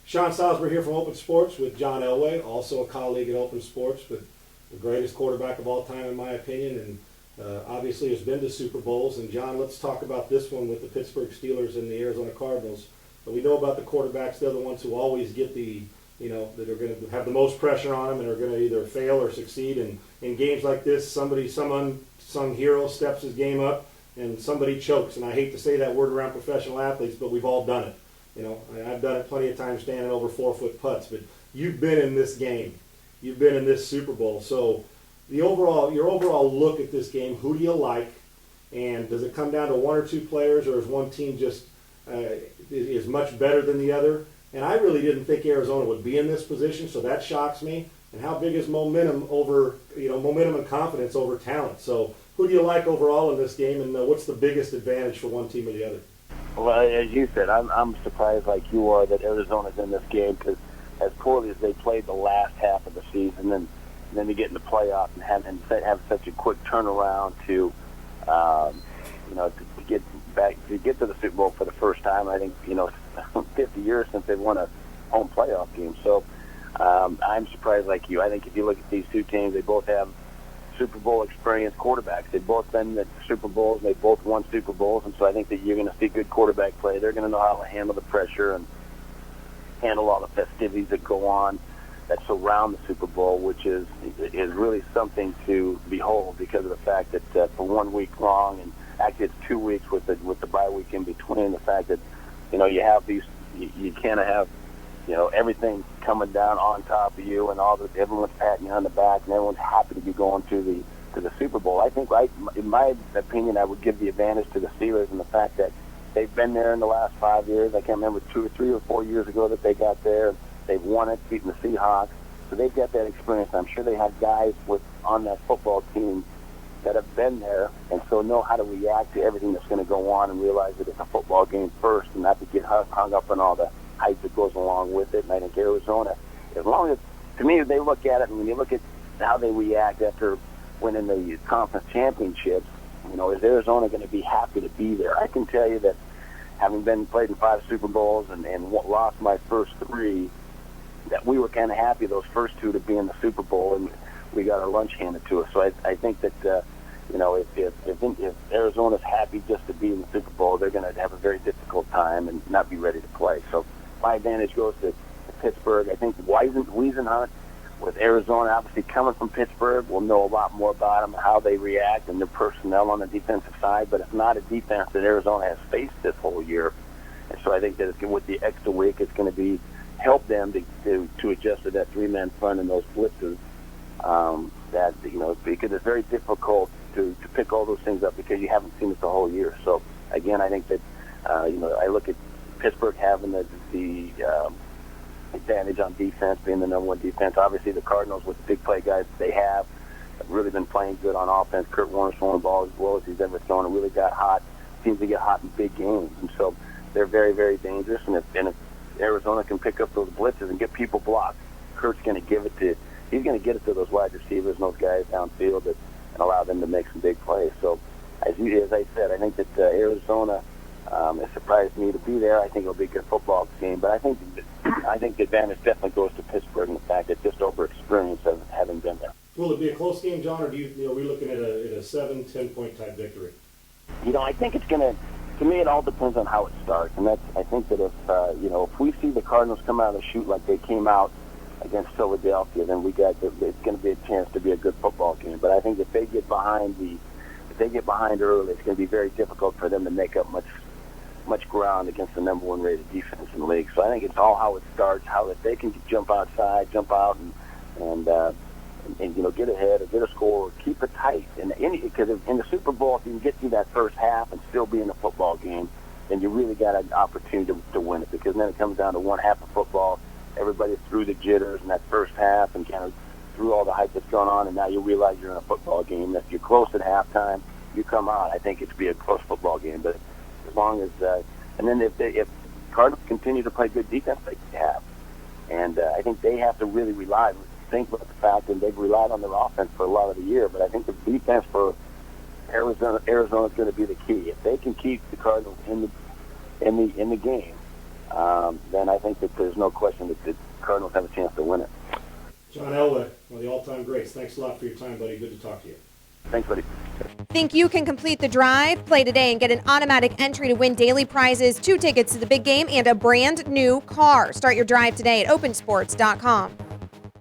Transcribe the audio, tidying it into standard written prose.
Sean Salisbury here from Open Sports with John Elway, also a colleague at Open Sports, but the greatest quarterback of all time in my opinion, and obviously has been to Super Bowls. And John, let's talk about this one with the Pittsburgh Steelers and the Arizona Cardinals. But we know about the quarterbacks; they're the ones who always get the, that are going to have the most pressure on them and are going to either fail or succeed. And in games like this, some unsung hero steps his game up and somebody chokes. And I hate to say that word around professional athletes, but we've all done it. I've done it plenty of times standing over 4-foot putts, but you've been in this game. You've been in this Super Bowl. So your overall look at this game, who do you like? And does it come down to one or two players, or is one team just is much better than the other? And I really didn't think Arizona would be in this position, so that shocks me. And how big is momentum momentum and confidence over talent? So who do you like overall in this game, and what's the biggest advantage for one team or the other? Well, as you said, I'm surprised like you are that Arizona's in this game, because as poorly as they played the last half of the season, and then to get in the playoffs and have such a quick turnaround to get to the Super Bowl for the first time. I think 50 years since they've won a home playoff game. So I'm surprised like you. I think if you look at these two teams, they both have Super Bowl experienced quarterbacks. They've both been at Super Bowls, and they've both won Super Bowls, and so I think that you're going to see good quarterback play. They're going to know how to handle the pressure and handle all the festivities that go on that surround the Super Bowl, which is really something to behold, because of the fact that for 1 week long, and actually it's 2 weeks with the bye week in between, the fact that you have these, you can't have everything coming down on top of you, and everyone's patting you on the back, and everyone's happy to be going to the Super Bowl. I think, in my opinion, I would give the advantage to the Steelers in the fact that they've been there in the last 5 years. I can't remember 2 or 3 or 4 years ago that they got there. They've won it, beating the Seahawks. So they've got that experience. I'm sure they have guys on that football team that have been there, and so know how to react to everything that's going to go on, and realize that it's a football game first, and not to get hung up on all the hype that goes along with it. And I think Arizona, as long as, to me, they look at it, and when you look at how they react after winning the conference championships, is Arizona going to be happy to be there? I can tell you that, having played in 5 Super Bowls and lost my first 3, that we were kind of happy those first 2 to be in the Super Bowl, and we got our lunch handed to us. So I think that if Arizona's happy just to be in the Super Bowl, they're going to have a very difficult time and not be ready to play. So my advantage goes to Pittsburgh. I think Wiesenhunt with Arizona, obviously coming from Pittsburgh, will know a lot more about them, how they react, and their personnel on the defensive side. But it's not a defense that Arizona has faced this whole year. And so I think that with the extra week, it's going to help them to adjust to that 3-man front and those blitzes. Because it's very difficult to pick all those things up, because you haven't seen it the whole year. So again, I think that I look at Pittsburgh having the advantage on defense, being the number 1 defense. Obviously, the Cardinals, with the big play guys they have really been playing good on offense. Kurt Warner's throwing the ball as well as he's ever thrown, and really got hot. Seems to get hot in big games, and so they're very, very dangerous. And if Arizona can pick up those blitzes and get people blocked, Kurt's going to get it to those wide receivers and those guys downfield and allow them to make some big plays. So, as I said, I think that Arizona has surprised me to be there. I think it'll be a good football game, but I think the advantage definitely goes to Pittsburgh, and the fact that just over experience of having been there. Will it be a close game, John, or are we looking at a 7-10 point type victory? I think it's going to. To me, it all depends on how it starts, and I think that if we see the Cardinals come out of the chute like they came out against Philadelphia, then it's going to be a chance to be a good football game. But I think if they get behind early, it's going to be very difficult for them to make up much ground against the number 1 rated defense in the league. So I think it's all how it starts, how if they can jump out and get ahead or get a score or keep it tight. Because in the Super Bowl, if you can get through that first half and still be in a football game, then you really got an opportunity to win it. Because then it comes down to one half of football. Everybody's through the jitters in that first half and kind of through all the hype that's going on, and now you realize you're in a football game. If you're close at halftime, you come out. I think it should be a close football game. But as long as and then if Cardinals continue to play good defense like they have, and I think they have to really think about the fact that they've relied on their offense for a lot of the year. But I think the defense for Arizona is going to be the key. If they can keep the Cardinals in the game, then I think that there's no question that the Cardinals have a chance to win it. John Elway, one of the all-time greats. Thanks a lot for your time, buddy. Good to talk to you. Thanks, buddy. Think you can complete the drive? Play today and get an automatic entry to win daily prizes, 2 tickets to the big game, and a brand new car. Start your drive today at opensports.com.